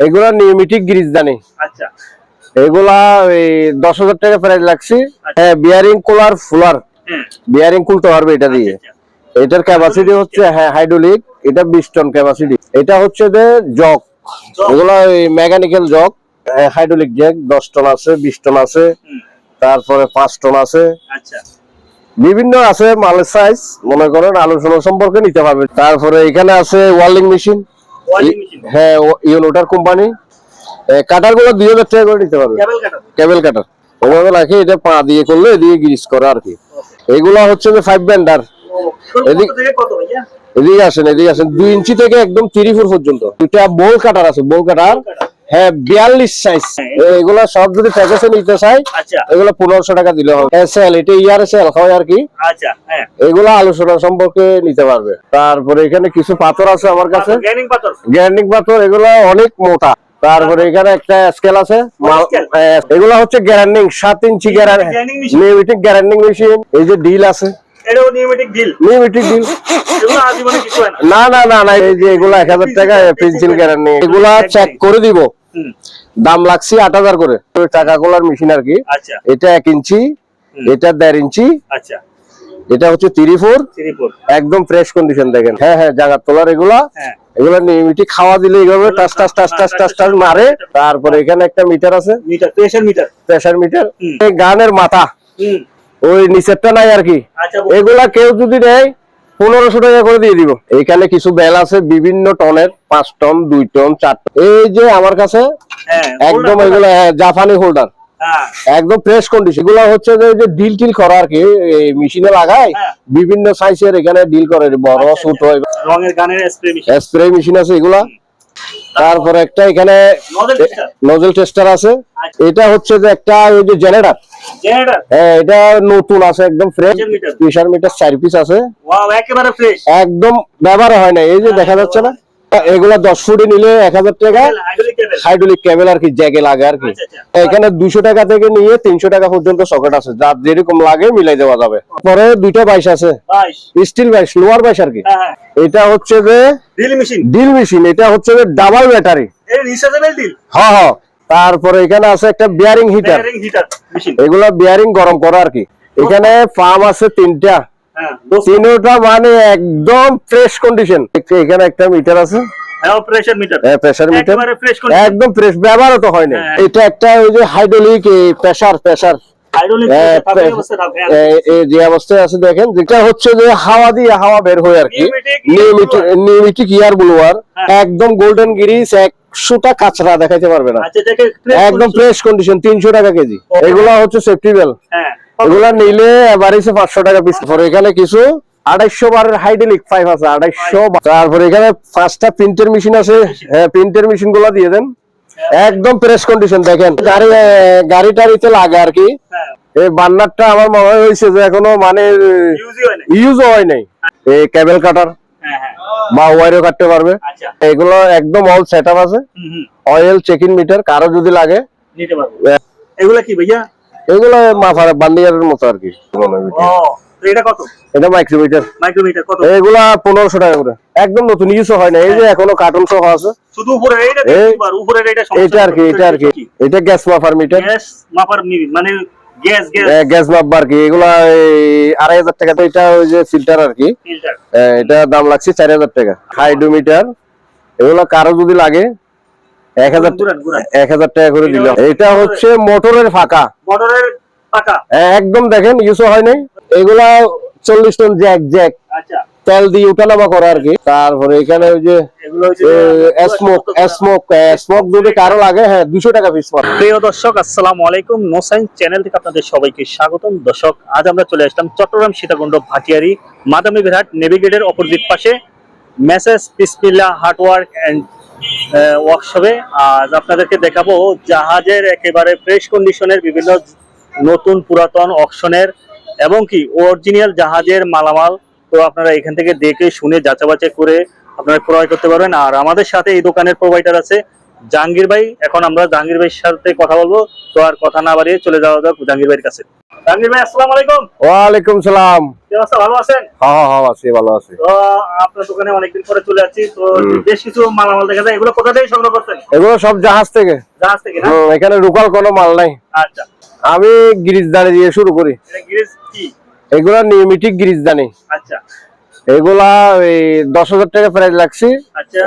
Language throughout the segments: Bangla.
এগুলা নিয়মিটিক গ্রিজদানি। আচ্ছা, এগুলা এই 10,000 টাকা প্রাইস লাগছে। হ্যাঁ, বিয়ারিং কুলার ফুলার, বিয়ারিং খুলতে পারবে এটা দিয়ে। এটার ক্যাপাসিটি হচ্ছে হাইড্রোলিক, এটা 20 টন ক্যাপাসিটি। এটা হচ্ছে যে জগ, এগুলা mechanical jack, hydraulic jack 10 ton আছে, 20 টন আছে, তারপরে 5 টন আছে। আচ্ছা, বিভিন্ন আছে মালের সাইজ, মনে করেন আলোচনা সম্পর্কে নিতে পারবে। তারপরে এখানে আছে ওয়েল্ডিং মেশিন, হ্যাঁ ইউনোটার কোম্পানি। কাটার গুলো 2000 টাকা করে নিতে পারবে, কেবল কাটার ওভাবে রাখে, এটা পা দিয়ে করলে এদিকে গ্রিস করে আর কি। এগুলা হচ্ছে যে 5 ব্যান্ডার। এদিকে আসেন, এদিকে আসেন, 2 ইঞ্চি থেকে একদম 3 ফুট পর্যন্ত। দুটা বোল কাটার আছে, বোল কাটার, হ্যাঁ 42 সাইজ। এগুলা সব যদি প্যাকেজে নিতে চাই এগুলো 1500 টাকা দিলে হবে। এসএল, এটা ইয়ার এসএল হয় আর কি। আচ্ছা, হ্যাঁ, এগুলা আলোচনা সম্পর্কে নিতে পারবে। তারপরে এখানে কিছু পাথর আছে আমার কাছে, গ্যারান্ডিং পাথর, এগুলো অনেক মোটা। তারপরে এখানে একটা স্কেল আছে, এগুলা হচ্ছে গ্যারান্ডিং 7 ইঞ্চি নিয়মিটিক গ্যারান্ডিং মেশিন। এই যে ডিল আছে, নিয়মিটিক ডিল, না না না না, এই যে এগুলা 1000 টাকা পেন্সিল গ্যারান্টি। এগুলা চেক করে দিব, দাম লাগছে 8000 করে। টাকা গোলার মেশিন আর কি। এটা 1 ইঞ্চি, এটা 1.5 ইঞ্চি, আচ্ছা, এটা হচ্ছে 34 একদম ফ্রেশ কন্ডিশন দেখেন। হ্যাঁ হ্যাঁ, জায়গা তোলার এগুলা, এগুলা নিয়মিত খাওয়া দিলে এইভাবে টাস টাস টাস টাস টাস টাস মারে। তারপরে এখানে একটা মিটার আছে, প্রেসার মিটার। এই গানের মাথা ওই নিচেরটা নাই আর কি। এগুলা কেউ যদি নেয় 1500 টাকা করে দিয়ে দিব। এইখানে কিছু বেল আছে বিভিন্ন টনের, 5 টন, 2 টন, 4 টন। এই যে আমার কাছে একদম এগুলো জাপানি হোল্ডার, একদম ফ্রেশ কন্ডিশন। এগুলো হচ্ছে যে ডিল টিল করা আর কি, মেশিনে লাগায় বিভিন্ন সাইজের, এখানে ডিল করে, বড় ছোট রঙের গানের স্প্রে মেশিন আছে এগুলা। তারপরে একটা এখানে নজল টেস্টার আছে। এটা হচ্ছে যে একটা ওই যে জেনারেটর, হ্যাঁ এটা নতুন আছে একদম ফ্রেশ। প্রেসার মিটার 4 পিস আছে, একেবারে ফ্রেশ, একদম ব্যবহার হয় না। এই যে দেখা যাচ্ছে না, এগুলা 10 ফুটে নিলে 1000 টাকা। হাইড্রোলিক কেবল আর কি, জ্যাকে লাগে আর কি। এখানে 200 টাকা থেকে নিয়ে 300 টাকা পর্যন্ত সকেট আছে, যার যেরকম লাগে মিলাই দেওয়া যাবে। পরে 2টা 22 আছে, স্টিল 22, লোয়ার 22 আর কি। এটা হচ্ছে যে ডিল মেশিন, এটা হচ্ছে যে ডাবল ব্যাটারি, হ্যাঁ হ্যাঁ। তারপরে এখানে আছে একটা বিয়ারিং হিটার, এগুলা বিয়ারিং গরম করা আর কি। এখানে পাম্প আছে 3টা, 3টা মানে একদম ফ্রেশ কন্ডিশন। এখানে একটা মিটার আছে, প্রেসার মিটার, একদম ফ্রেশ, ব্যবহার তো হয় না। এটা একটা ওই যে হাইড্রোলিক প্রেসার যে অবস্থায় আছে দেখেন, যেটা হচ্ছে যে হাওয়া দিয়ে হাওয়া বের হয় আর কি। নিয়মিটিক ইয়ার ব্লোয়ার, একদম গোল্ডেন গ্রিস, 100টা কাঁচরা দেখাইতে পারবে না, একদম ফ্রেশ কন্ডিশন, 300 টাকা কেজি। এগুলা হচ্ছে সেফটি বেল, এগুলা নিলে এভারেজে 500 টাকা পিস। এখানে কিছু 250 বারের হাইড্রোলিক পাইপ আছে, 250। তারপরে এখানে 5টা প্রিন্টের মেশিন আছে, হ্যাঁ প্রিন্টের মেশিন গুলা দিয়ে দেন, একদম ফ্রেশ কন্ডিশন। দেখেন গাড়ি টাড়িতে লাগে আর কি। এই বার্নারটা আমার মনে হয়েছে যে এখনো মানে ইউজও হয় নাই। এই কেবল কাটার বা ওয়ারও কাটতে পারবে। এগুলো একদম অল সেটআপ আছে, অয়েল চেকিং মিটার, কারো যদি লাগে নিতে পারবে। এগুলা কি ভাইয়া? এগুলো মাফার বান্ডিয়ারের মতো আর কি। এটা কত? এটা মাইক্রোমিটার কত? এগুলা 1500 টাকা করে, একদম নতুন, ইউজও হয় না। এই যে এখনো কার্টুন সহ আছে, শুধু উপরে এইটা একবার উপরের এটা সমস্যা। এটা আর কি, এটা আর কি, এটা গ্যাস মাপার মিটার, গ্যাস মাপার মানে গ্যাস মাপবার কি। এগুলা 2500 টাকা। এটা ওই যে ফিল্টার আর কি, এটা দাম লাগছে 4000 টাকা। হাইড্রোমিটার, এগুলা কারো যদি লাগে 1000 টাকা করে দিলাম। এটা হচ্ছে মোটরের ফাঁকা, একদম দেখেন ইউজও হয় নাই। এগুলা 40 টন জ্যাক, তেল দিয়ে উঠানামা করা আর কি। তারপরে এখানে ওই যে স্মোক যদি কারো লাগে, হ্যাঁ 200 টাকা পিস পড়ে। প্রিয় দর্শক, আসসালামু আলাইকুম, নো সায়েন্স চ্যানেল থেকে আপনাদের সবাইকে স্বাগতম। দর্শক, আজ আমরা চলে আসলাম চট্টগ্রাম সীতাকুণ্ড ভাটিয়ারি মাদামি বিরহাট নেভিগেটের অপোজিট পাশে মেসেজ বিসমিল্লাহ হার্ডওয়ার্ক এন্ড ওয়ার্কশপে। আজ আপনাদেরকে দেখাবো জাহাজের একেবারে ফ্রেশ কন্ডিশনের বিভিন্ন নতুন পুরাতন অকশনের এবং কি অরিজিনাল জাহাজের মালামাল। তো আপনারা এখান থেকে দেখে শুনে যাচাই করে আপনারা ক্রয় করতে পারবেন। আর আমাদের সাথে এই দোকানের প্রোভাইডার আছে জাহাঙ্গীর ভাই। এখন আমরা জাহাঙ্গীর ভাইয়ের সাথে কথা বলবো। তো আর কথা না বাড়িয়ে চলে যাওয়া যাক জাহাঙ্গীর ভাইয়ের কাছে। তানভীর ভাই আসসালামু আলাইকুম। ওয়ালাইকুম সালাম। কি অবস্থা, ভালো আছেন? হ্যাঁ হ্যাঁ আছি, ভালো আছি। তো আপনার দোকানে অনেকদিন পরে চলে যাচ্ছি, তো বেশ কিছু মালামাল দেখা যায়, এগুলো কোথা থেকে সংগ্রহ করছেন? এগুলো সব জাহাজ থেকে। জাহাজ থেকে না? এখানে লোকাল কোনো মাল নাই। আচ্ছা, আমি গ্রিজদানি দিয়ে শুরু করি। এটা গ্রিজ কি? এগুলা নিয়মিটিক গ্রিজদানি। আচ্ছা এগুলা এই 10,000 টাকা প্রাইস লাগছে। আচ্ছা,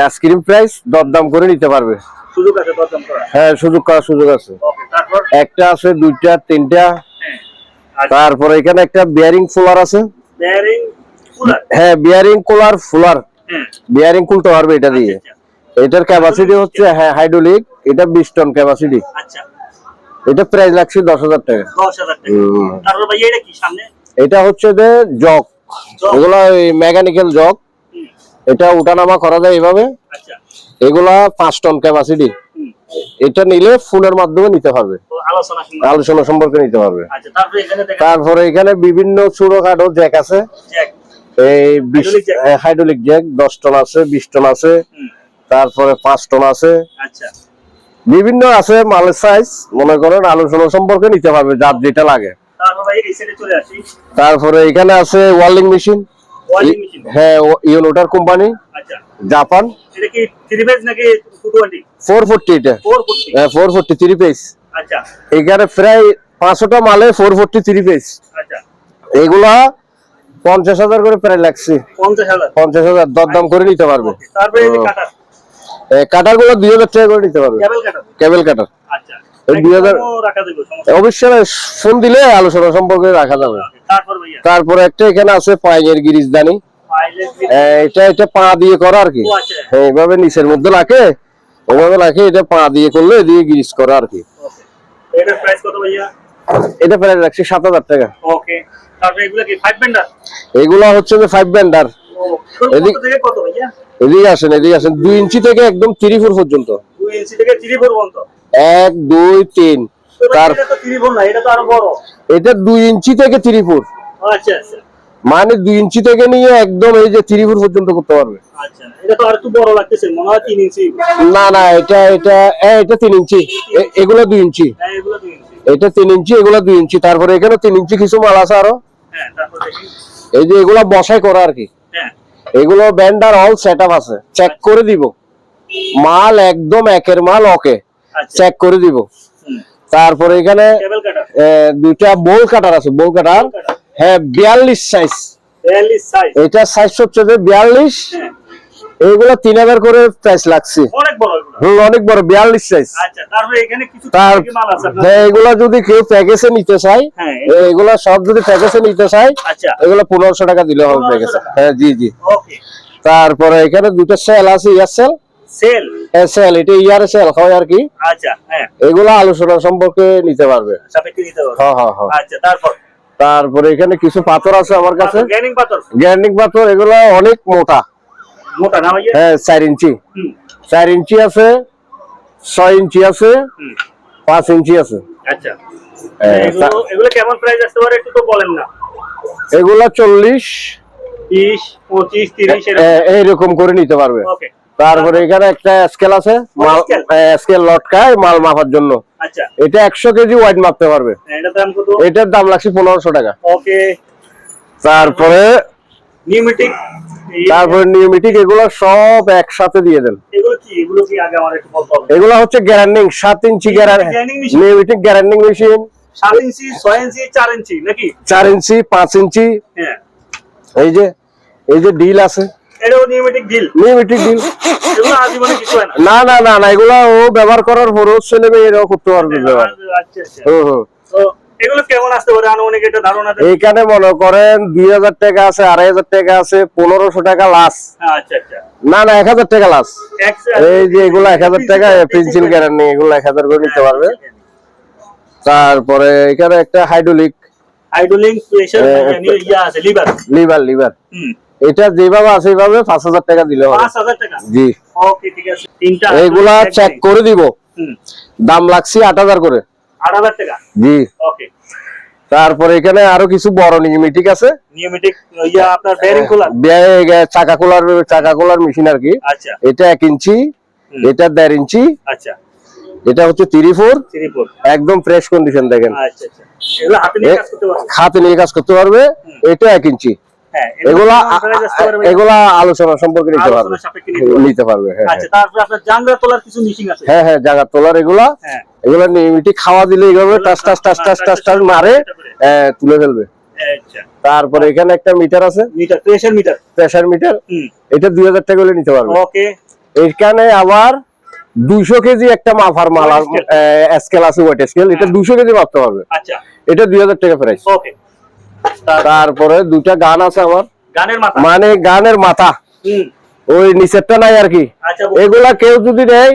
আইসক্রিম প্রাইস দরদাম করে নিতে পারবে। সুযোগ আছে দরদাম করা? হ্যাঁ, সুযোগ করার সুযোগ আছে। ওকে, তারপর? একটা আছে, দুইটা, তিনটা। হ্যাঁ, আচ্ছা। তারপরে এখানে একটা বিয়ারিং ফুলার আছে। Bearing cooler? হ্যাঁ, বিয়ারিং কুলার ফুলার। হ্যাঁ, বিয়ারিং খুলতে পারবে এটা দিয়ে। আচ্ছা, এটার ক্যাপাসিটি হচ্ছে, হ্যাঁ, হাইড্রোলিক। এটা 20 টন ক্যাপাসিটি। আচ্ছা, এটা প্রাইস লাগছে 10,000 টাকা। 10,000 টাকা। তারপর ভাই এটা কি সামনে? এটা হচ্ছে যে জগ, জগ? এগুলা মেকানিক্যাল জগ। হুম, এটা উঠানামা করা যায় এইভাবে। আচ্ছা, এগুলা 5 টন ক্যাপাসিটি। হুম, এটা নিলে ফোনের মাধ্যমে নিতে পারবে, তো আলোচনা শুনবো। আলোচনা সম্পর্কে নিতে পারবে। আচ্ছা, তারপরে এখানে দেখেন তারপরে এখানে বিভিন্ন ছোটখাটো জ্যাক আছে। জ্যাক। এই Hydraulic jack? Hydraulic jack 10 ton আছে, 20 টন আছে, হুম, তারপরে 5 টন আছে। আচ্ছা, বিভিন্ন আছে মালের সাইজ, মনে করেন আলোচনা সম্পর্কে নিতে পারবে যার যেটা লাগে। তারপর ভাই এই সাইডে চলে আসি। তারপরে এখানে আছে ওয়ার্লিং মেশিন। ওয়ালিং মেশিন? হ্যাঁ, ইউনোটার কোম্পানি, আচ্ছা, জাপান। এটা কি 3 পেজ নাকি 220? 440 এটা। 440? হ্যাঁ, 440 3 পেজ। আচ্ছা, এখানে প্রায় 500টা মালে 440 3 পেজ। আচ্ছা, এগুলা 50,000 করে প্রায় লাগছে। 50,000? 50,000 দরদাম করে নিতে পারবে। ওকে, তারপরে এই যে কাটার, কাটার গুলো 2,000 টাকা করে নিতে পারবে। কেবল কাটার? কেবল কাটার আচ্ছা, এই 2,000 একদমও রাখা দেব, সমস্যা নেই। অবশ্যই ফোন দিলে আলোচনা সম্পর্কে রাখা যাবে। ওকে, তারপর ভাইয়া তারপরে একটা এখানে আছে পাইনের গিরিজদানি। ফাইলের এটা পা দিয়ে করা আর কি। ও আচ্ছা, হ্যাঁ, এইভাবে নিচের মধ্যে রাখে, ওইভাবে রাখে, এটা পা দিয়ে করলে দিয়ে গিরিজ করা আর কি। ওকে, এটার প্রাইস কত ভাইয়া? এটা প্রায় রাখছি 7,000 টাকা। ওকে, তারপর এগুলো কি 5 বেন্ডার? এগুলা হচ্ছে যে 5 বেন্ডার। ও, কত থেকে কত ভাইয়া? এদিকে আসেন, এদিকে আসেন। 2 ইঞ্চি থেকে একদম 3 ফুট পর্যন্ত। 2 ইঞ্চি থেকে 3 ফুট পর্যন্ত? 1 2 3। তো ভাই তার এটা তো 3 ফুট না, এটা তো আরো বড়। এটা 2 ইঞ্চি থেকে 3 ফুট, ও আচ্ছা আচ্ছা মানে 2 ইঞ্চি থেকে নিয়ে একদম এই যে 3 ফুট পর্যন্ত করতে পারবে। আচ্ছা, এটা তো আর একটু বড় লাগতেছে, মনে হয় 3 ইঞ্চি। না না, এটা 3 ইঞ্চি। এগুলো 2 ইঞ্চি। হ্যাঁ, এগুলো 2 ইঞ্চি। এটা 3 ইঞ্চি, এগুলো 2 ইঞ্চি। তারপরে এখানে 3 ইঞ্চি কিছু মাল আছে আরো। হ্যাঁ, তারপর দেখি। এই যে এগুলা বসাই করা আর কি। হ্যাঁ, এগুলো ব্যান্ডার অল সেটআপ আছে, চেক করে দিব। মাল একদম একের মাল ওকে, আচ্ছা, চেক করে দিব। হুম, তারপরে এখানে কেবল কাটার? দুইটা বোল কাটার আছে, বোল কাটার। হ্যাঁ, 42 সাইজ। 42 সাইজ? এটা সাইজ হচ্ছে যে 42। হ্যাঁ, এইগুলো 3,000 করে প্রাইস লাগছে। অনেক বড় এগুলো। অনেক বড়, 42 সাইজ। আচ্ছা, তারপরে এখানে কিছু তার থেকে মাল আছে আপনার? হ্যাঁ, এগুলা যদি কেউ প্যাকেজে নিতে চায়, হ্যাঁ, এগুলা সব যদি প্যাকেজে নিতে চায়, আচ্ছা, এগুলো 1500 টাকা দিলে হবে 1500 প্যাকেজে। টাকা? হ্যাঁ, জি জি। ওকে, তারপরে এখানে দুটো সেল আছে, ইয়ার সেল। সেল? সেল, এটা ইয়ার সেল হয় আর কি। আচ্ছা, হ্যাঁ, এগুলা আলোচনা সম্পর্কে নিতে পারবে। সাপেক্ষে নিতে হবে। হ্যাঁ হ্যাঁ হ্যাঁ। আচ্ছা, তারপর? তারপরে এখানে কিছু পাথর আছে আমার কাছে, গ্যানিং পাথর? গ্যান্ডিং পাথর। এগুলো অনেক মোটা। মোটা না ভাইয়া? হ্যাঁ, 4 ইঞ্চি। হুম, 4 ইঞ্চি আছে, 6 ইঞ্চি আছে, হুম, 5 ইঞ্চি আছে। আচ্ছা, এগুলো কেমন প্রাইস আসতে পারে একটু তো বলেন না। এগুলা 40 20 25 30 এরকম? এইরকম করে নিতে পারবে। ওকে, তারপরে এখানে একটা স্কেল আছে, স্কেল লটকায় মাল মাপার জন্য। আচ্ছা, এটা 100 কেজি ওয়েট মাপতে পারবে। এটার দাম কত? এটার দাম লাগছে 1500 টাকা। ওকে, তারপরে নিউমেটিক? নিউমেটিক এগুলো সব একসাথে দিয়ে দেন। এগুলো কি আগে আমার একটু বলতে হবে? এগুলো হচ্ছে grinding 7 inch Grinding machine? Pneumatic grinding machine. 7 inch 6 inch 4 inch নাকি? 4 ইঞ্চি 5 ইঞ্চি। হ্যাঁ, এই যে ডিল আছে, এটাও নিউমেটিক ডিল? Pneumatic deal. এগুলো আজীবনে কিছু হয় না? না না না না, এগুলো ও ব্যবহার করার পরও ছেলে মেয়েরাও করতে পারবে ব্যবহার। আচ্ছা আচ্ছা, তো এগুলো কেমন আসতে পারে আনুমানিক একটা ধারণা দেন? এইখানে মনে করেন 2,000 টাকা আছে, 2,500 টাকা আছে, 1500 টাকা লাস। আচ্ছা আচ্ছা, না না, 1,000 টাকা লাস। এই যে এগুলো 1,000 টাকা পেন্সিল গ্যারান্টি, এগুলো 1,000 করে নিতে পারবে। তারপরে এখানে একটা হাইড্রোলিক প্রেসার ইয়া আছে, লিভার? হুম, এটা যেভাবে আছে এইভাবে 5,000 টাকা দিলে হবে। 5000 টাকা? জি। ওকে, ঠিক আছে। তিনটা এইগুলা চেক করে দিব। হুম, দাম লাগছে 8,000 করে। 8000 টাকা? জি। ওকে, তারপরে এখানে আরো কিছু বড় নিউমেটিক আছে। নিউমেটিক ইয়া আপনার বেয়ারিং কুলার? চাকা কোলার মেশিন আর কি। আচ্ছা, এটা 1 ইঞ্চি, এটা 1.5 ইঞ্চি। আচ্ছা, এটা হচ্ছে 34 34 একদম ফ্রেশ কন্ডিশন দেখেন। আচ্ছা আচ্ছা, এগুলো হাতে নিয়ে কাজ করতে পারবে, হাতে নিয়ে কাজ করতে পারবে। এটা 1 ইঞ্চি। হ্যাঁ, এগুলা প্রাইস আসতে পারবে, এগুলা আলোচনা সম্পর্কে নিতে পারবে, আলোচনা সাপেক্ষে নিতে পারবে। হ্যাঁ। আচ্ছা, তারপর আপনার জানলা তোলার কিছু মিশিং আছে? হ্যাঁ হ্যাঁ, জায়গা তোলার এগুলা, হ্যাঁ, এগুলা নিয়মিত খাওয়া দিলে এইভাবে টাস টাস টাস টাস টাস টাস মারে তুলে ফেলবে। আচ্ছা, তারপরে এখানে একটা মিটার আছে, মিটার, প্রেসার মিটার। এটা 2000 টাকা হলে নিতে পারবে। ওকে, এখানে আবার 200 কেজি একটা মাফার মাল স্কেল আছে, ওয়েট স্কেল, এটা 200 কেজি মাপতে পারবে। আচ্ছা, এটা 2000 টাকা প্রাইস। ওকে। তারপরে দুইটা গান আছে আমার, গানের মাথা, মানে গানের মাথা, ওই নিচেরটা নাই আর কি। আচ্ছা, এগুলা কেউ যদি নেয়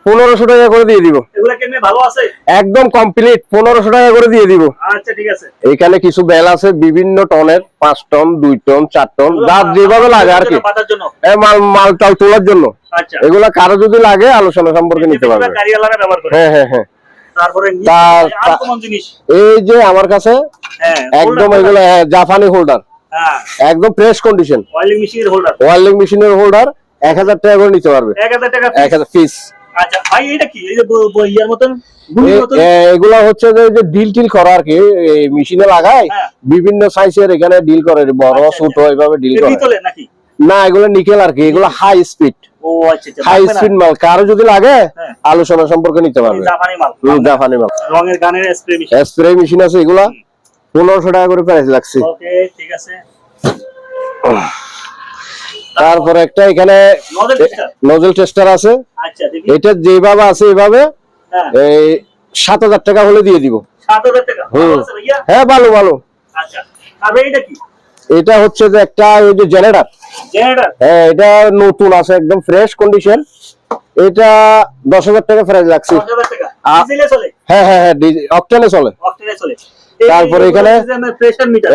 1500 টাকা করে দিয়ে দিব। এগুলা কেমনে ভালো আছে? একদম কমপ্লিট 1500 টাকা করে দিয়ে দিব। আচ্ছা, ঠিক আছে। এখানে কিছু বেল আছে বিভিন্ন টনের, 5 টন, 2 টন, 4 টন, যার যেভাবে লাগে আর কি, মালটাল তোলার জন্য। আচ্ছা, এগুলা কারো যদি লাগে আলোচনা সম্পর্কে নিতে পারবে। গাড়িওয়ালারা ব্যবহার করে। হ্যাঁ হ্যাঁ হ্যাঁ। তারপরে আর কোন জিনিস? এই যে আমার কাছে হ্যাঁ, একদম এগুলো জাপানি হোল্ডার, হ্যাঁ, একদম ফ্রেশ কন্ডিশন। ওয়েল্ডিং মেশিনের হোল্ডার, ওয়েল্ডিং মেশিনের হোল্ডার 1000 টাকা করে নিতে পারবে। 1000 টাকা 1000 পিস। আচ্ছা ভাই, এটা কি এই যে ইয়ার মতন গুলির মতন? এগুলা হচ্ছে যে ডিল টিল করা আর কি, মেশিনে লাগায় বিভিন্ন সাইজের, এখানে ডিল করে, বড় ছোট এইভাবে ডিল করে। পিতলের নাকি? না, এগুলো নিকেল আর কি, এগুলো হাই স্পিড। ও আচ্ছা আচ্ছা, হাই স্পিড মাল, কারো যদি লাগে আলোচনা সম্পর্কে নিতে পারবে। জাপানি মাল, জাপানি মাল। রঙের গানের স্প্রে মেশিন, স্প্রে মেশিন আছে, এগুলা 1500 টাকা করে প্রাইস লাগছে। ওকে, ঠিক আছে। তারপরে একটা এখানে নজল টেস্টার আছে। আচ্ছা, দেখি এটা যেভাবে আছে এইভাবে এই 7000 টাকা হলে দিয়ে দিব। 7000 টাকা ভালো আছে ভাইয়া? হ্যাঁ, ভালো ভালো। আচ্ছা, আর এটা কি? এটা হচ্ছে যে একটা ওই যে জেনারেটর। হ্যাঁ, এটা নতুন আছে, একদম ফ্রেশ কন্ডিশন। এটা 10000 টাকা প্রাইস লাগছে। 10000 টাকা ডিজেলে চলে? হ্যাঁ হ্যাঁ হ্যাঁ, অকটেনে চলে। অকটেনে চলে। তারপরে এখানে pressure meter,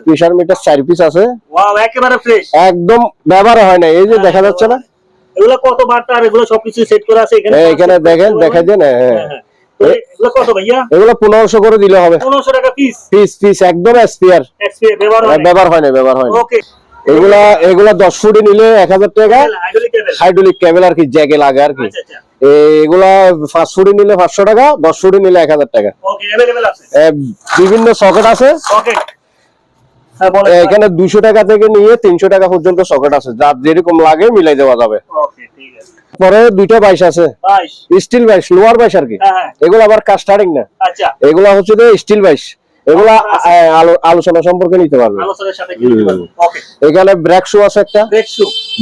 pressure meter 4 piece আছে। ওয়াও, একেবারে ফ্রেশ, একদম ব্যবহার হয় না, এই যে দেখা যাচ্ছে না, এগুলো কত বার, আর এগুলো সবকিছু সেট করা আছে এখানে। এখানে দেখেন, দেখা যায় না। হ্যাঁ, এগুলো কত ভাইয়া? এগুলো 1500 করে দিলে হবে। 1500 টাকা পিস? পিস একদম এসপিআর, ব্যবহার হয় না। ওকে, এগুলা 10 ফুটে নিলে 1000 টাকা। হাইড্রোলিক কেবল আর কি, জ্যাকে লাগে আর কি। আচ্ছা আচ্ছা, এগুলা 5 ফুটে নিলে 500 টাকা, 10 ফুটে নিলে 1000 টাকা। ওকে, अवेलेबल আছে। বিভিন্ন সকেট আছে। ওকে, হ্যাঁ বলেন। এখানে 200 টাকা থেকে নিয়ে 300 টাকা পর্যন্ত সকেট আছে, যার যেরকম লাগে মিলাই দেওয়া যাবে। ওকে, ঠিক আছে। পরে দুইটা বাইশ আছে, 22 স্টিল বাইশ, লোয়ার বাইশ আর কি। হ্যাঁ, এগুলো আবার কাস্টারিং না। আচ্ছা, এগুলা হচ্ছে যে স্টিল বাইশ। এগুলা আলোচনা সম্পর্কে নিতে পারবে। আলোচনার সাথে কি নিতে পারবে? ওকে, এখানে ব্রেক শু আছে একটা,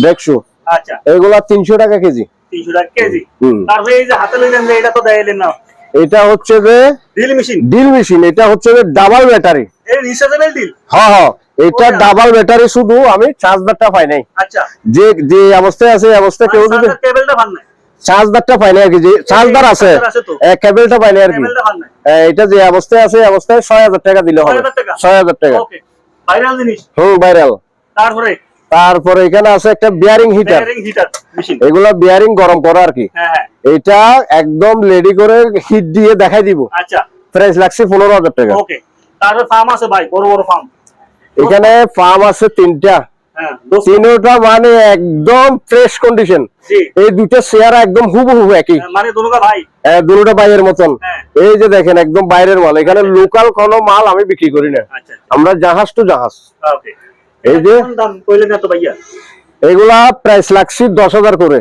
ব্রেক শু। আচ্ছা, এগুলা 300 টাকা কেজি। 300 টাকা কেজি। তারপরে এই যে হাতে লইলেন যে, এটা তো দেখাইলেন না। এটা হচ্ছে যে ডিল মেশিন। এটা হচ্ছে যে ডাবল ব্যাটারি, এই রিচার্জেবল ডিল। হ্যাঁ হ্যাঁ, এটা ডাবল ব্যাটারি, শুধু আমি চার্জারটা পাই নাই। আচ্ছা, যে অবস্থায় আছে এই অবস্থায় কেউ যদি কেবলটা পান না, চার্জারটা পাই নাই আর কি, যে চার্জার আছে কেবলটা পাই নাই আর কি। এটা যে অবস্থায় আছে এই অবস্থায় 6000 টাকা দিলে হবে। 6000 টাকা। ওকে, ভাইরাল জিনিস। ভাইরাল। তারপরে এখানে আছে একটা বিয়ারিং হিটার মেশিন। এগুলা বিয়ারিং গরম করা আর কি। হ্যাঁ, এটা একদম রেডি করে হিট দিয়ে দেখাই দিব। আচ্ছা, প্রাইস লাগছে 15000 টাকা। ওকে, তারপরে ফার্ম আছে ভাই, বড় বড় ফার্ম। এখানে ফার্ম আছে 3টা। হ্যাঁ, তিনটা মানে একদম ফ্রেশ কন্ডিশন। এই দুটো চেয়ার একদম হুবহু একই, মানে দুটোটা ভাই, দুটোটা বাইরের মতন। এই যে দেখেন, একদম বাইরের মাল। এখানে লোকাল কোনো মাল আমি বিক্রি করি না, আমরা জাহাজ টু জাহাজ। ওকে, এই যে দাম কইলেন এত ভাইয়া? এগুলা প্রাইস লাগছে 10000 করে।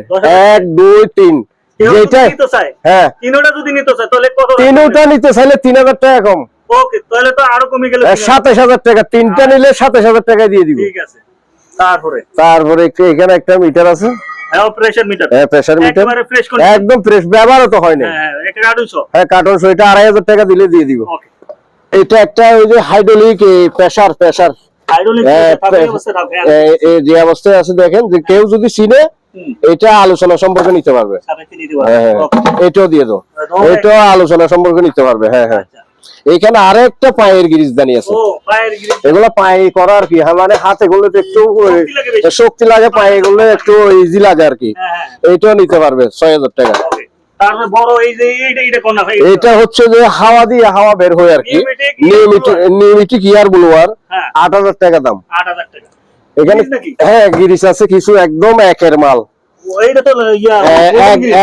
1 2 3 যেটা নিতে চাই, হ্যাঁ, তিনটা যদি নিতে চাই তাহলে কত? তিনটা নিতে চাইলে 3000 টাকা কম। ওকে, তাহলে তো আরো কমে গেল। 27000 টাকা। তিনটা নিলে 27000 টাকা দিয়ে দিব। ঠিক আছে। তারপরে এখানে একটা মিটার আছে। হ্যাঁ, প্রেসার মিটার। হ্যাঁ, প্রেসার মিটার একেবারে ফ্রেশ করে, একদম ফ্রেশ, ব্যবহার তো হয় না। হ্যাঁ, এটা কার্টুনশো। হ্যাঁ, কার্টুনশো। এটা 2500 টাকা দিলে দিয়ে দিব। ওকে, এটা একটা ওই যে হাইড্রোলিক প্রেসার হাইড্রোলিক অবস্থা থাকে। যে অবস্থায় আছে দেখেন, যে কেউ যদি চিনে এটা আলোচনা সম্পর্কে নিতে পারবে। এটাও দিয়ে দাও, এটা আলোচনা সম্পর্কে নিতে পারবে। হ্যাঁ হ্যাঁ, এখানে আরো একটা পায়ের গিরিজদানি আছে। এগুলো পায়ে করা আর কি, মানে হাতে গুলো একটু শক্তি লাগে, পায়ে গুলো একটু ইজি লাগে আর কি। এটাও নিতে পারবে 6000 টাকা। এটা হচ্ছে যে হাওয়া দিয়ে হাওয়া বের হয় আর কি, নিয়মিটিক ইয়ার ব্লোয়ার। 8000 টাকা দাম। এখানে হ্যাঁ, গিরিস আছে কিছু, একদম একের মাল। এইটা তো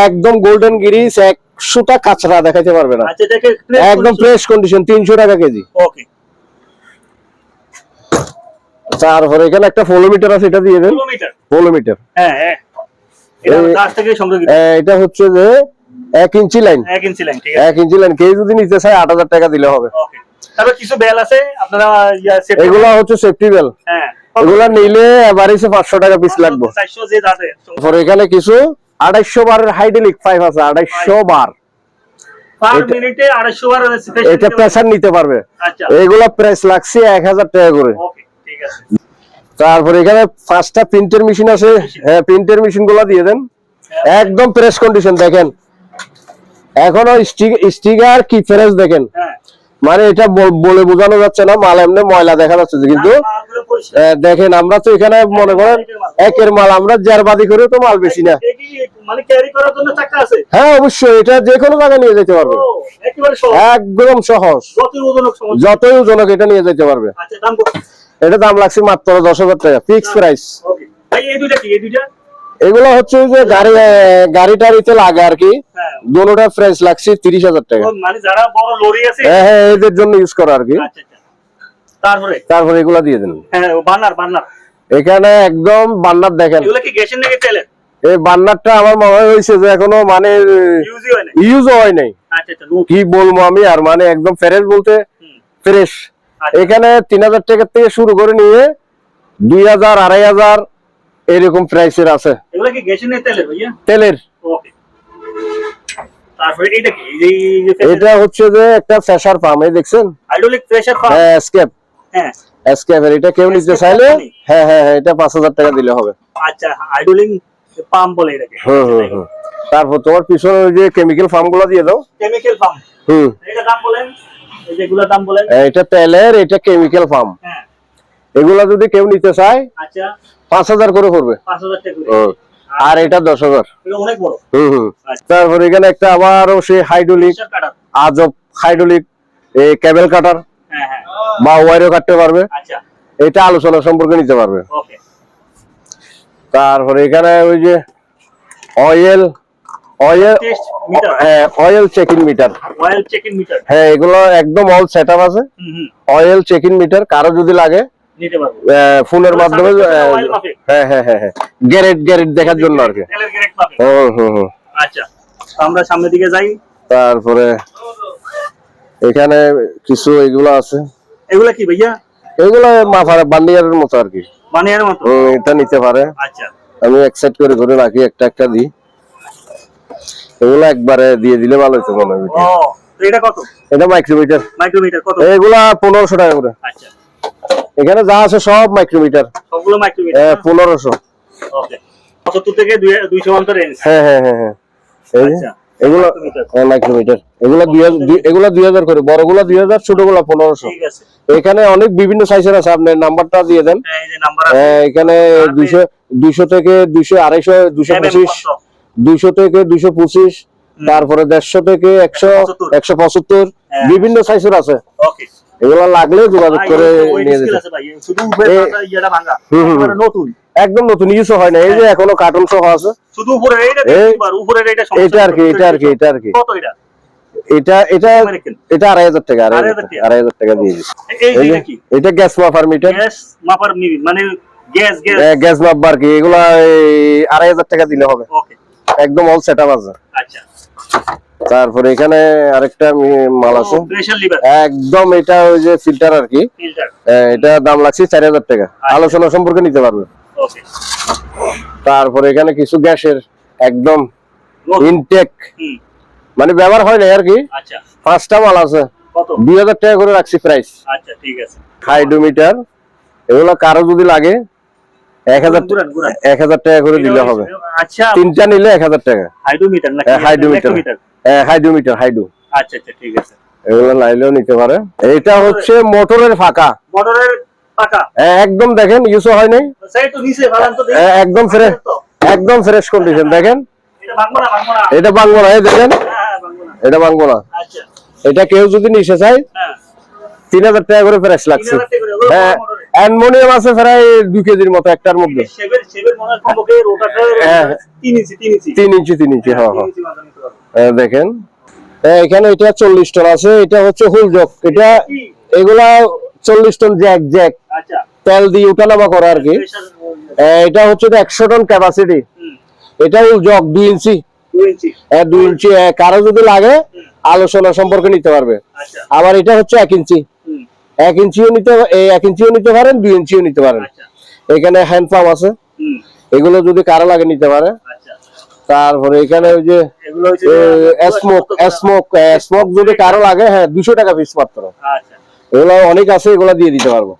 একদম গোল্ডেন গিরিস, 100টা কাঁচরা দেখাইতে পারবে না। আচ্ছা, এটাকে একদম ফ্রেশ কন্ডিশন, 300 টাকা কেজি। ওকে। তারপরে এখানে একটা ফলোমিটার আছে, এটা দিয়ে দেন। ফলোমিটার, হ্যাঁ হ্যাঁ, এটা কাছ থেকে সংগ্রহিত। এটা হচ্ছে যে 1 ইঞ্চি লাইন, 1 ইঞ্চি লাইন, ঠিক আছে। 1 ইঞ্চি লাইন কেউ যদি নিতে চায় 8000 টাকা দিলে হবে। ওকে। তারপর কিছু বেল আছে আপনারা এগুলা হচ্ছে সেফটি বেল। হ্যাঁ, এগুলা নিলে এভারেজে 500 টাকা পিস লাগবে। 400 যে আছে। তারপর এখানে কিছু 250 বারের হাইড্রোলিক পাইপ আছে, 250 বার পার মিনিটে 250 বার এটা প্রেসার নিতে পারবে। আচ্ছা, এগুলা প্রেস লাগছে 1000 টাকা করে। ওকে, ঠিক আছে। তারপর এখানে 5টা প্রিন্টের মেশিন আছে, হ্যাঁ প্রিন্টের মেশিন গুলা দিয়ে দেন। একদম প্রেস কন্ডিশন দেখেন, এখনো স্টিকার কি ফ্রেশ দেখেন। হ্যাঁ, মানে এটা বলে বোঝানো যাচ্ছে না, মাল এমনি ময়লা দেখা যাচ্ছে, কিন্তু দেখেন আমরা তো এখানে মনে করেন একের মাল, আমরা জারবাদি করে তো মাল বেশি না। মানে ক্যারি করার জন্য চাকা আছে? হ্যাঁ অবশ্যই, এটা যে কোনো জায়গায় নিয়ে যেতে পারবে, একেবারে সহজ, একদম সহজ, যতই ওজনক সহজ, যতই ওজনক এটা নিয়ে যেতে পারবে। আচ্ছা, দাম কত? এটা দাম লাগছে মাত্র 10,000 টাকা, ফিক্স প্রাইস। ওকে ভাই, এই দুইটা কি? এই দুইটা এগুলো হচ্ছে যে গাড়ি টাড়িতে লাগে আর কি, দুটোটা প্রাইস লাগছে 30,000 টাকা। মানে যারা বড় লরি আছে, হ্যাঁ হ্যাঁ, এদের জন্য ইউজ করা আর কি। আচ্ছা আচ্ছা। তারপরে এগুলা দিয়ে দেন। হ্যাঁ, বার্নার এখানে একদম বার্নার দেখেন, এগুলা কি গ্যাসের নাকি তেলের? এই বার্নারটা আমার মনে হয়েছে যে এখনো মানে ইউজ হয় নাই। আচ্ছা আচ্ছা, কি বলবো আমি, আর মানে একদম ফ্রেশ বলতে ফ্রেশ। এখানে 3000 টাকা থেকে শুরু করে নিয়ে 2000, 2500 এরকম প্রাইসের আছে। এগুলা কি গ্যাসের নাকি তেলের ভাইয়া? তেলের। ওকে। তারপরে এটা কি? এটা হচ্ছে যে একটা প্রেসার পাম্প, এই দেখছেন হাইড্রোলিক প্রেসার পাম্প। হ্যাঁ, এসকেপ। হ্যাঁ, এসকেপের এটা কেউ নিতে চাইলে হ্যাঁ হ্যাঁ হ্যাঁ, এটা 5000 টাকা দিলে হবে। আচ্ছা, হাইড্রোলিক পাম্প বলে এটাকে। তারপর তোমার পিছনে ওই যে কেমিক্যাল ফার্ম গুলো দিয়ে দাও। কেমিক্যাল পাম্প, এটা দাম বলেন, এই যেগুলা দাম বলেন। এটা তেলের, এটা কেমিক্যাল ফার্ম। হ্যাঁ, এগুলা যদি কেউ নিতে চায় আচ্ছা 5000 করে পড়বে। 5000 টাকা করে। আর এটা 10,000। এটা অনেক বড়। তারপর এখানে একটা আবারও সেই হাইড্রোলিক, আজব হাইড্রোলিক এই কেবল কাটার, হ্যাঁ হ্যাঁ, বা ওয়্যারও কাটতে পারবে। আচ্ছা, এটা আলোচনা সম্পর্কে নিতে পারবে। ওকে। তারপরে এখানে ওই যে oil check in meter. Oil check in meter, হ্যাঁ, এগুলো একদম অল সেটআপ আছে। অয়েল চেক ইন মিটার কারো যদি লাগে নিতে পারবো ফোনের মাধ্যমে। হ্যাঁ হ্যাঁ হ্যাঁ হ্যাঁ, গ্যারেট দেখার জন্য আর কি। তেলের গ্যারেট পাবে। আচ্ছা, আমরা সামনের দিকে যাই। তারপরে এখানে কিছু এগুলো আছে। এগুলা কি ভাইয়া? এগুলো মাফার বান্ডিয়ারের মতো আর কি, বানিয়ার মতো। এটা নিতে পারে। আচ্ছা, আমি এক সাইড করে করে রাখি, একটা দিই। এগুলো একবারে দিয়ে দিলে ভালো হতো মনে হয়। ও, তো এটা কত? এটা মাইক্রোমিটার। মাইক্রোমিটার কত? এগুলা 1500 টাকা করে। আচ্ছা, এখানে যা আছে সব মাইক্রোমিটার, সবগুলো মাইক্রোমিটার। 1500। ওকে, 75 থেকে 200 অন্তর রেঞ্জ। হ্যাঁ হ্যাঁ হ্যাঁ হ্যাঁ, আচ্ছা, এগুলো মাইক্রোমিটার। এগুলা 2000 করে, বড়গুলা 2000, ছোটগুলা 1500। ঠিক আছে। এখানে অনেক বিভিন্ন সাইজের আছে, আপনি নাম্বারটা দিয়ে দেন। হ্যাঁ, এই যে নাম্বার আছে। এখানে 200 থেকে 200, 250, 225, 200 থেকে 225, তারপরে 150 থেকে 100, 175, বিভিন্ন সাইজের আছে। ওকে, এগুলা লাগলে যোগাযোগ করে নিয়ে যেতে। শুধু উপরে ইয়াটা ভাঙা, নতুন, একদম নতুন, ইউজ হয় না। এই যে এখনো কার্টুন সহ আছে, শুধু উপরে এইটা দেখবার, উপরের এইটা সমস্যা। এটা আর কি, কত এটা? এটা 2500 টাকা। 2500 টাকা দিয়ে দিচ্ছি। এইটা কি? এটা গ্যাস মাপার মিটার। গ্যাস মাপার মিটার মানে গ্যাস মাপবার কি, এগুলা 2500 টাকা দিলে হবে। ওকে, একদম অল সেটআপ আছে। আচ্ছা, তারপরে এখানে আরেকটা মাল আছে, প্রেসার লিভার। একদম এটা ওই যে ফিল্টার আর কি। ফিল্টার, এটা দাম লাগছে 4000 টাকা, আলোচনা সম্পর্কে নিতে পারবে। ওকে। তারপরে এখানে কিছু গ্যাসের একদম ইনটেক, মানে ব্যবহার হয় না আর কি। আচ্ছা, 5টা মাল আছে, কত? 2000 টাকা করে রাখছি প্রাইস। আচ্ছা, ঠিক আছে। হাইড্রোমিটার, এগুলো কারো যদি লাগে 1000 টাকা করে দিলে হবে। আচ্ছা, 3টা নিলে 1000 টাকা। হাইড্রোমিটার নাকি? হাইড্রোমিটার। আচ্ছা আচ্ছা, ঠিক আছে। এগুলো লাইলেও নিতে পারে। এটা হচ্ছে মোটরের ফাঁকা, মোটরের পাকা। একদম দেখেন ইউজ হয় নাই, সেই তো নিচে ভাড়ান তো দেখি। একদম ফ্রেশ কন্ডিশন দেখেন। এটা ভাঙবো না। এটা ভাঙবো না, এই দেখেন, হ্যাঁ, ভাঙবো না। এটা ভাঙবো না। আচ্ছা, এটা কেউ যদি নিতে চায় হ্যাঁ, 3000 টাকা করে প্রাইস লাগছে। 3000 টাকা করে। হ্যাঁ, অ্যালুমিনিয়াম আছে প্রায় 2 কেজির মতো একটার মধ্যে। শেভের মনে হয় কমপক্ষে রোটাটার হ্যাঁ। 3 ইঞ্চি 3 ইঞ্চি হ্যাঁ হ্যাঁ। 3 ইঞ্চি মাথা নিতে পারবে। দেখেন এখানে এটা 40 টন আছে, এটা হচ্ছে হুল জক, এটা এগুলা 40 টন জ্যাক আচ্ছা তেল দিয়ে উঠানামা করে আর কি। এটা হচ্ছে 100 টন ক্যাপাসিটি। এটা হুল জক 2 ইঞ্চি 2 ইঞ্চি 2 ইঞ্চি কারো যদি লাগে আলোচনা সম্পর্কে নিতে পারবে। আচ্ছা আবার এটা হচ্ছে 1 ইঞ্চি, 1 ইঞ্চিও নিতে 1 ইঞ্চিও নিতে পারেন, 2 ইঞ্চিও নিতে পারেন। আচ্ছা এখানে হ্যান্ড পাম্প আছে, এগুলো যদি কারো লাগে নিতে পারে। আচ্ছা তারপরে এখানে ওই যে এগুলো হচ্ছে স্মোক যদি কারো লাগে, হ্যাঁ 200 টাকা পিস মাত্র। আচ্ছা এগুলো অনেক আছে, এগুলো দিয়ে দিতে পারবো।